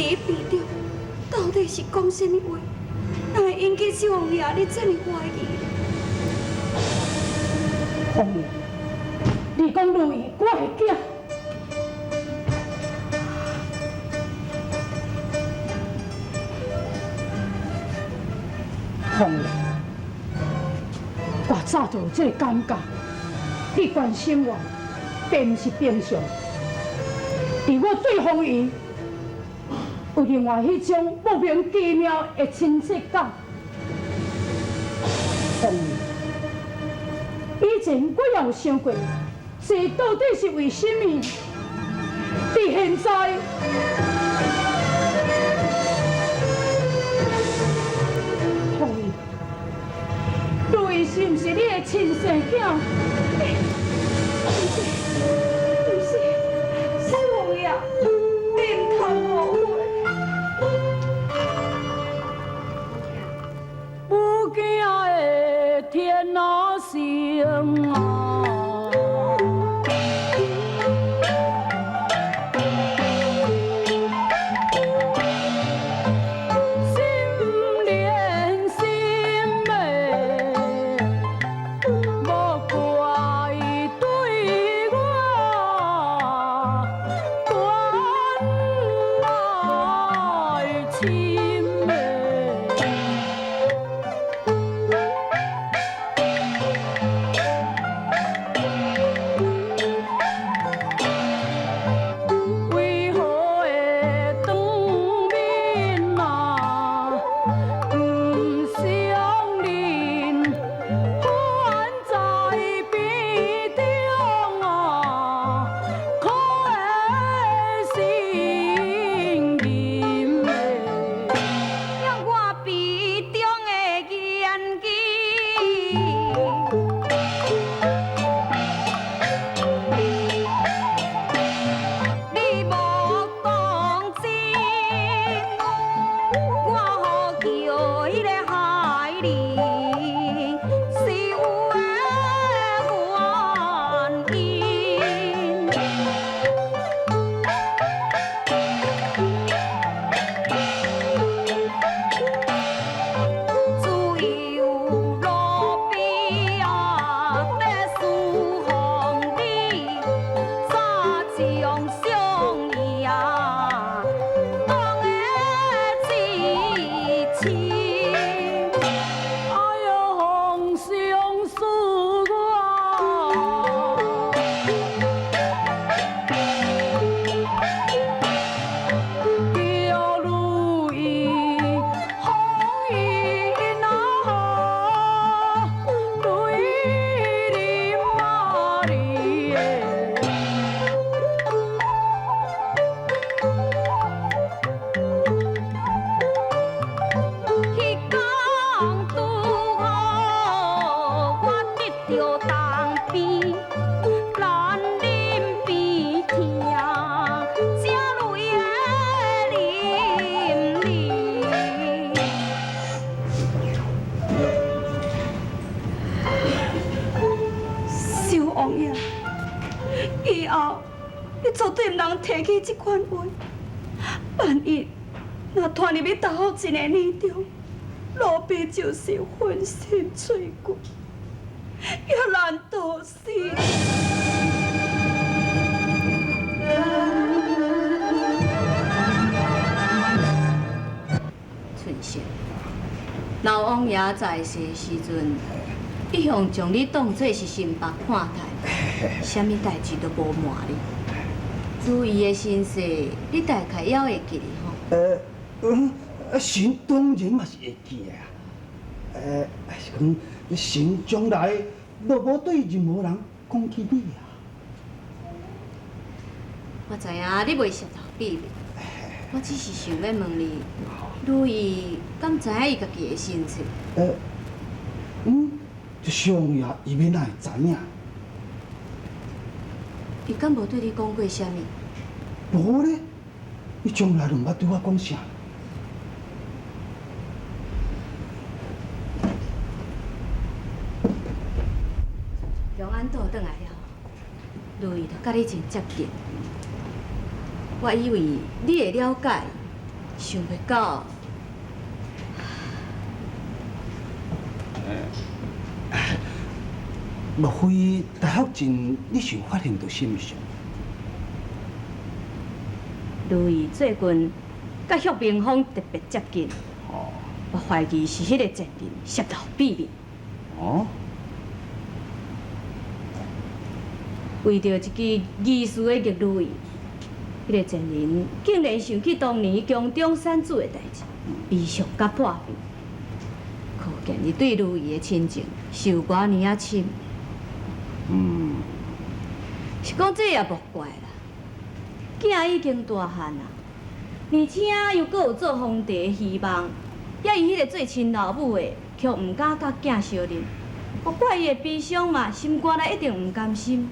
伊病着，到底是讲什么话，哪会引起小王爷你这么怀疑？凤儿，你讲如意我会惊？凤儿，我早就有这个感觉，你关心我，并不是平常。而我对凤儿有另外迄种莫名其妙的亲切感。凤儿，以前我也有想过，这到底是为什么？伫现在，凤儿，如意是毋是你的亲生囝？不是，小王爷，你唔通误会。不惊的天哪星啊！以后你绝对唔通提起这款话。万一若拖入去大福一个年中，老爸就是粉身碎骨，也难度死。春生，老王爷在世时阵，一向将你当作是新白看待，啥物代志都无瞒你。至于伊的身世，你大概也会记哩吼。神当然嘛是会记的啊。是讲神将来都无对任何人讲起你啊。我知影你袂涉头秘密，我只是想要问你，如意敢知影伊家己的身世？这小王爷伊要哪会知影？伊敢无对你讲过啥物？无咧，伊从来都毋捌对我讲啥。平安岛转来了，如意就甲你真接近。我以为你会了解，想袂到，莫非大学前你想发现到什么事？如意最近甲许明峰特别接近，哦我怀疑是迄个前任泄露秘密，哦，为着一支疑似的玉如意，迄个前任竟然想起当年宫中山主的代志，悲伤甲破病，可见伊对如意的亲情是有偌尼啊深。嗯，是讲这也无怪啦，囝已经大汉啦，而且又阁有做皇帝的希望，也伊迄个最亲老母的，却毋敢甲囝相认，我怪伊的悲伤嘛，心肝内一定毋甘心。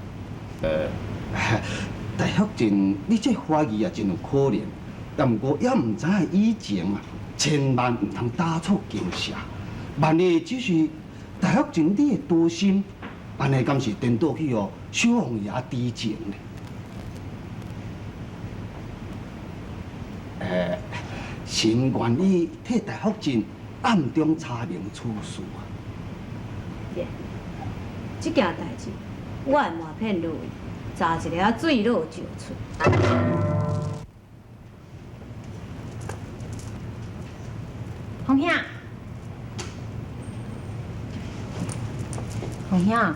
大学前你这怀疑也真有可能，但毋过也毋知影以前啊，千万毋通打错惊吓。万一只是大学前你的多心，安尼敢是颠倒去哦，小王爷知情呢？新愿意替大学前暗中查明此事啊。这件代志，我会瞒骗如意，查一个水落石出。红兄，红兄，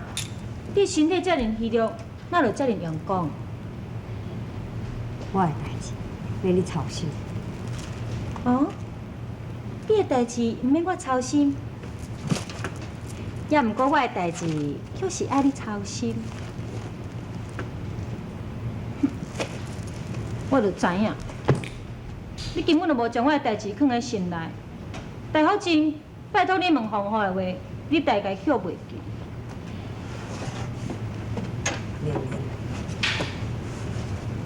你身体遮尔虚弱，哪就遮尔用功？我的代志免你操心。哦，你的代志毋免我操心，也毋过我的代志就是爱你操心。我就知影，你根本就无将我的代志放在心内。大学前拜托你问方法的话，你大概晓袂记。明明，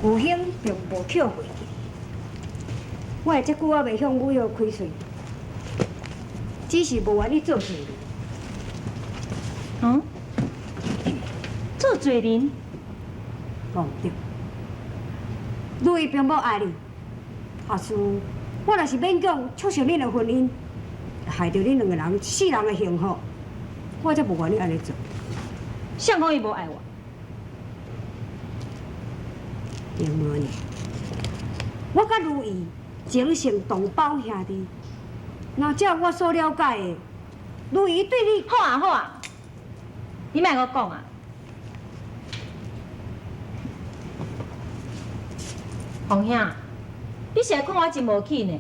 有兄并无捡回去。我会遮久啊未向武耀开嘴，只是无愿意做罪人。嗯？做罪人？讲唔对，如意并无爱你，下次我若是勉强促成恁的婚姻，害着恁两个人世人的幸福，我则无愿意安尼做。谁讲伊无爱我？英文，我甲如意情成同胞兄弟，若照我所了解的，如意对你好啊好啊，你莫我讲啊！红兄，你是来看我真无气呢？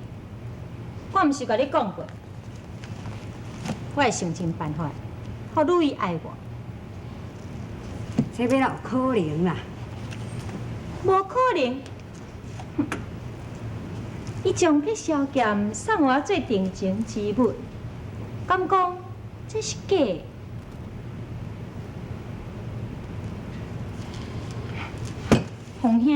我毋是甲你讲过，我会想尽办法，互如意爱我。这要哪有可能啦？无可能！哼，伊将迄小剑送我做定情之物，敢讲这是假的？红兄，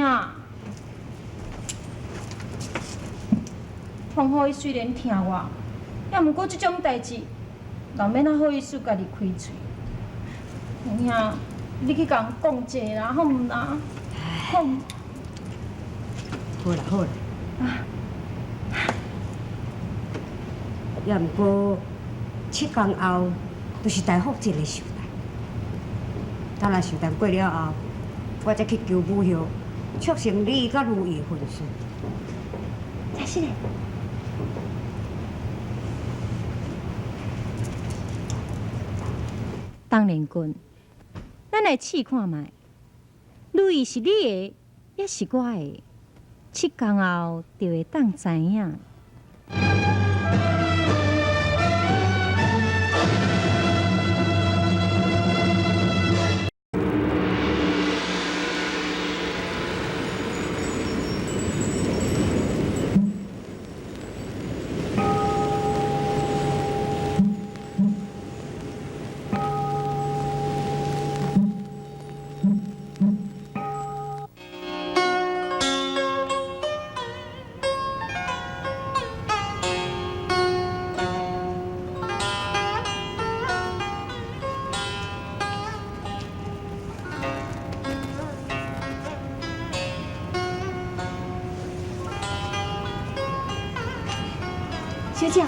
皇后伊虽然疼我，也毋过这种代志，人免哪好意思家己开嘴。红兄，你去甲人讲者啦，好毋啦？好。好啦好啦，也毋过7天后就是大福节的寿诞，等来寿诞过了后，我再去求母后，促成你甲如意的婚事。真是嘞。当然君，咱来试看卖，如意是你的，也是我的，7天后就会当知影。小姐，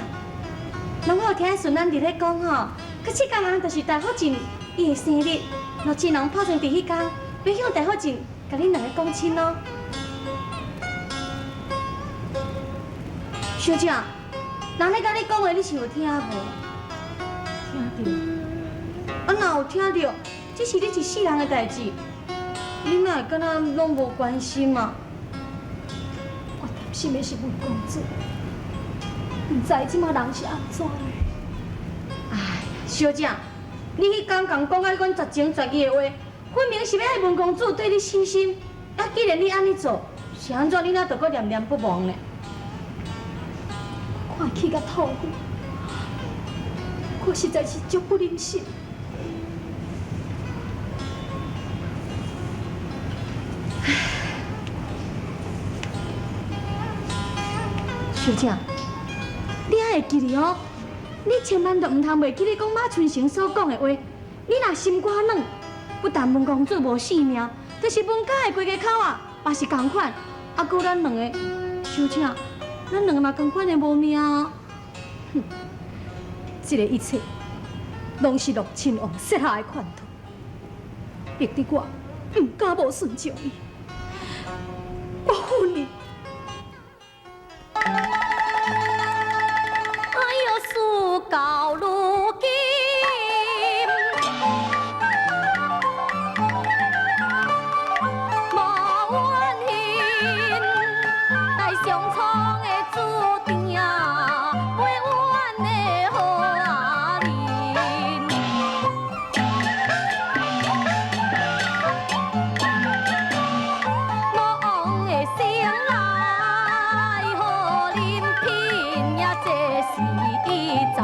拢好听顺咱伫咧讲吼，佮这天啊，就是大福晋伊的生日，若真人拍算伫迄天，要向大福晋甲恁两个讲亲咯。小姐，人咧甲你讲话，你是有听无？听到。啊，若有听到，这是你一世人的代志，你哪会敢若拢无关心嘛？我担心的是文公主，唔知即马人是安怎的。哎呀，小姐，你迄天共讲啊，阮绝情绝义的话，分明是要爱文公主对你死心。啊，既然你安尼做，是安怎你哪着搁念念不忘呢？看起甲透骨，我实在是足不忍心。小姐，你还会记哩哦？你千万都唔通袂记你讲马春成所讲的话。你若心肝软，不但文公主无性命，就是文家的规家口啊，也是同款。啊，搁咱两个，小姐，咱两个嘛同款的无命啊！哼，这个一切，拢是陆亲王设下的圈套，逼得我唔敢无顺从伊。我恨你。到如今，无怨恨，来相冲的注定，袂怨的好人。无的生来，好人品也这是赞。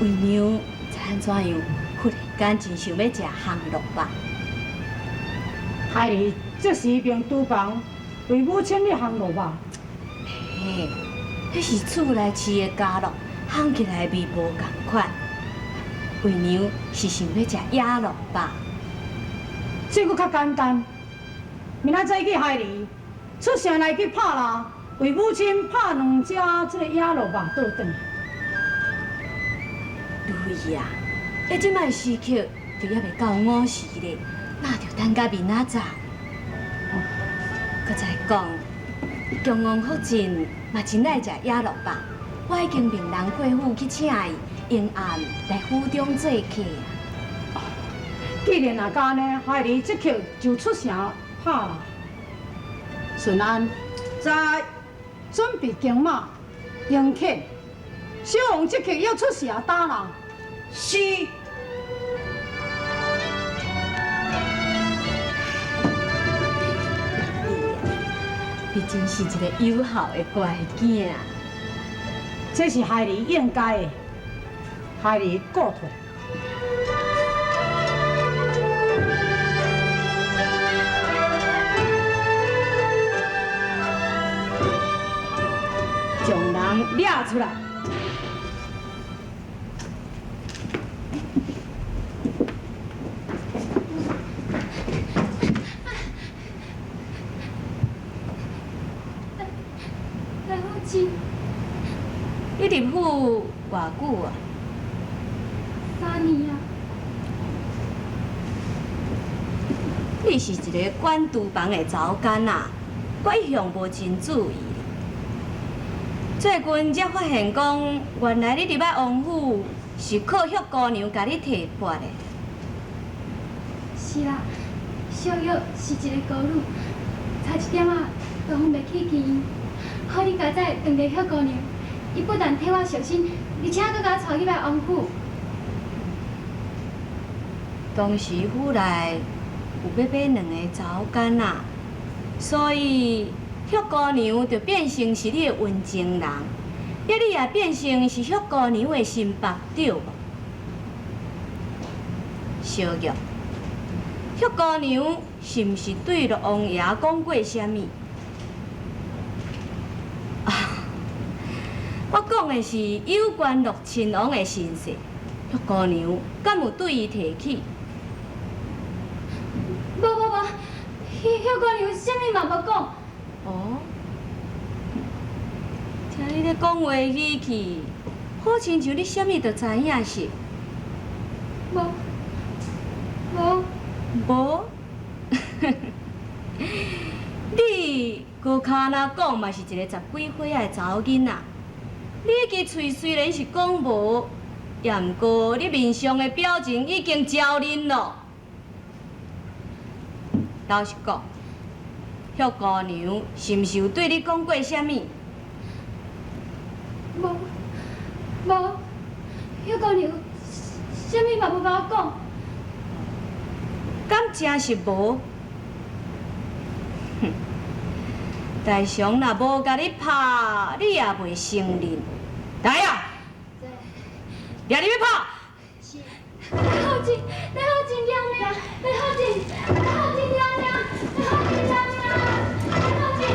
为娘才安怎样，忽然间真想要食烘肉吧？孩儿这时便厨房为母亲你烘肉吧。嘿，迄是厝内饲的家肉，烘起来味无共款。为娘是想要食野肉吧？这个较简单。明仔载去孩儿出城来去拍啦，为母亲拍2只这个野肉肉倒转。如意啊，你即摆时刻就还袂到5时咧，那就等到明仔载。搁再讲，中央福晋嘛真爱食野肉吧？我已经命人过府去请伊，用暗来府中做客啊。既然若干呢，孩儿即刻就出城拍啦。顺安，在准备骏马、迎客。小王即刻要出城打啦。是。你真是一个友好的乖囝。这是孩儿应该的，孩儿告退。将人掠出来。来福晋你入府偌久啊3年啊！你是一个管厨房的查某囡仔，我一向无真注意。最近才发现讲，原来你入来王府是靠旭姑娘甲你提拔的。是啦，小玉是一个孤女，差一点仔都袂去见伊。好你家在当个许姑娘，伊不但替我小心，而且佫甲我带入来王府。当时府内有要买2个查某囡仔，所以旭姑娘就变成是你的温情人，你也变成是旭姑娘的心腹，对无？小玉，旭姑娘是毋是对着王爷讲过啥物？啊，我讲的是有关陆亲王的身世，旭姑娘敢有对伊提起？无，许姑娘啥物嘛无讲。哦，听你咧讲话语气，好亲像你啥物都知影是？无，无？你高骹那讲嘛是一个10几岁仔的查某囡仔，你支喙虽然是讲无，也毋过你面上的表情已经招认咯。老实讲，旭姑娘是毋是有对你讲过啥物？无，许姑娘啥物嘛无甲我讲。敢真是无？哼！大雄若无甲你拍，你也袂承认。来啊！掠你要拍！来福晋娘娘，来福晋娘娘，来福晋娘娘，来福晋娘娘，来福晋。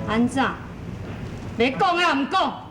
安怎？要讲也毋讲？